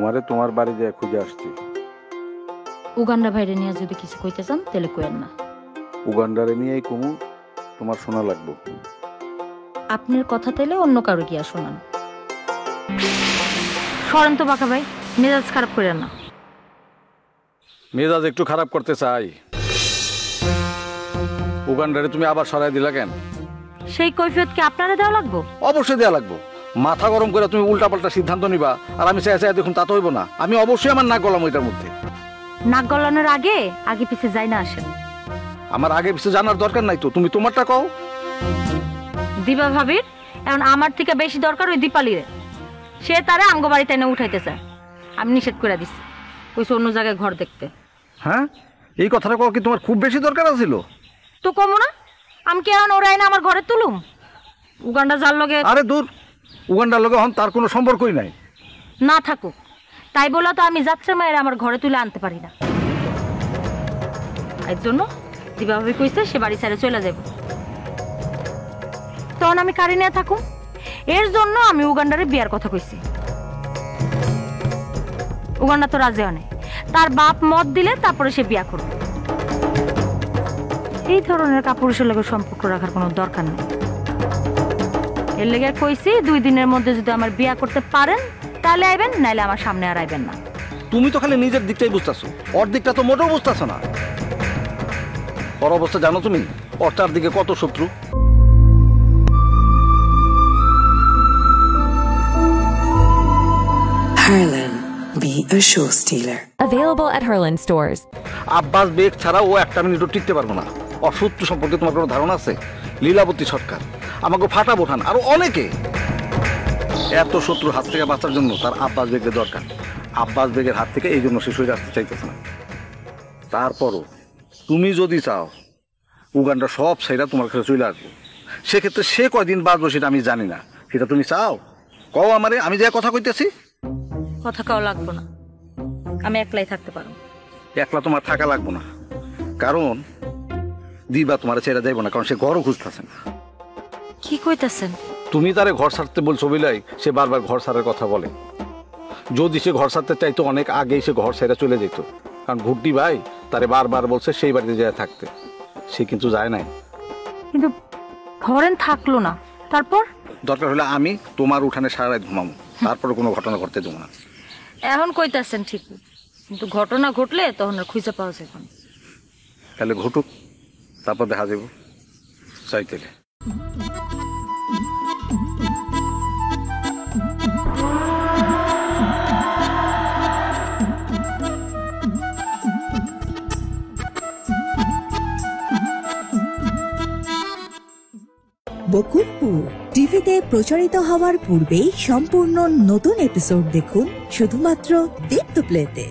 তোমারে তোমার বাড়ি যায় খুঁজে আসছি। উগান্ডা ভাইরে নিয়ে যদি কিছু কইতে চান তাহলে কইেন না। উগান্ডারে নিয়েই কমু, তোমার শোনা লাগবো। আপনার কথা তাইলে অন্য কারো গিয়া শোনান। সরেন তো বাঁকা ভাই, মেজাজ খারাপ করেন না। মেজাজ একটু খারাপ করতে চাই। উগান্ডারে তুমি আবার সরাই দিলা কেন? সেই কৈফিয়ত কি আপনারা দেওয়া লাগবো? অবশ্যই দেওয়া লাগবো। মাথা গরম করে তুমি উল্টাপাল্টা সিদ্ধান্ত নিবা আর আমি চাই চাই দেখুন তা তো হইব না। আমি অবশ্যই আমার নাক গলাম ওইটার মধ্যে। নাক গলানোর আগে আগে পিছে যাই না আসেন। আমার আগে পিছে জানার দরকার নাই তো, তুমি তোমারটা কও। দিবা ভাবির এখন আমার থেকে বেশি দরকার ওই দীপালিরে। সে তারা আমগো বাড়িতে এনে উঠাইতে চায়, আমি নিষেধ করে দিছি। কইছে অন্য জায়গায় ঘর দেখতে। হ্যাঁ, এই কথাটা কও কি তোমার খুব বেশি দরকার ছিল? তো কমো না, আমি কি এখন ওরাই না আমার ঘরে তুলুম? উগান্ডা যার লগে। আরে দূর, উগান্ডার লগে হন তার কোনো সম্পর্কই নাই। না থাকুক, তাই বলা তো আমি যাত্রা মায়ের আমার ঘরে তুলে আনতে পারি না। এর জন্য দিবা ভাবি কইছে সে বাড়ি ছেড়ে চলে যাবে। তখন আমি কারি নিয়ে থাকুম। এর জন্য আমি উগান্ডারে বিয়ার কথা কইছি। উগান্ডা তো রাজি হয় নাই, তার বাপ মত দিলে তারপরে সে বিয়া করবে। এই ধরনের কাপুরুষের লগে সম্পর্ক রাখার কোনো দরকার নেই। এর লেগে কইছি 2 দিনের মধ্যে যদি আমার বিয়া করতে পারেন তাহলে আইবেন, নাইলে আমার সামনে আর আইবেন না। তুমি তো খালি নিজের দিকটাই বুঝতেছো, ওর দিকটা তো মোটেও বুঝতেছো না। ওর অবস্থা জানো তুমি? ওর চারদিকে কত শত্রু। Harlan, be a show stealer. Available at Harlan stores. Abbas বেগ ছাড়া ও একটা মিনিটও টিকতে পারবো না। ওর শত্রু সম্পর্কে তোমার কোনো ধারণা আছে? লীলাবতী সরকার, আমাকে ফাটা বোঠান, আরো অনেকে। এত শত্রুর হাত থেকে বাঁচার জন্য তার আব্বাস বেগের দরকার। আব্বাস বেগের হাত থেকে এই জন্য সে সরে আসতে চাইতেছে না। তারপরও তুমি যদি চাও উগান্ডা সব সাইডা তোমার কাছে চলে আসবো, সেক্ষেত্রে সে কয়দিন বাঁচবো সেটা আমি জানি না। সেটা তুমি চাও কও আমারে, আমি যে কথা কইতেছি। কথা কাও লাগবো না, আমি একলাই থাকতে পারবো। একলা তোমার থাকা লাগবো না, কারণ দিবা তোমার ছেড়ে যাইব না, কারণ সে ঘরও খুঁজতেছে না। কি কইতাছেন? তুমি তারে ঘর ছাড়তে বলছো বিলাই সে বারবার ঘর ছাড়ার কথা বলে। যদি সে ঘর ছাড়তে চাইতো অনেক আগেই সে ঘর ছেড়ে চলে যেত, কারণ ঘুরটি ভাই তারে বারবার বলছে সেই বাড়িতে যায় থাকতে, সে কিন্তু যায় নাই। কিন্তু ধরেন থাকলো না, তারপর? দরকার হলে আমি তোমার উঠানে সারা রাত ঘুমাবো, তারপরে কোনো ঘটনা ঘটতে দেবো না। এখন কইতাছেন ঠিকই, কিন্তু ঘটনা ঘটলে তখন আর খুঁজে পাওয়া যাবে না। তাহলে ঘটুক, তারপর দেখা যাব চাইতেলে। বকুলপুর টিভিতে প্রচারিত হওয়ার পূর্বেই সম্পূর্ণ নতুন এপিসোড দেখুন শুধুমাত্র দীপ্ত প্লেতে।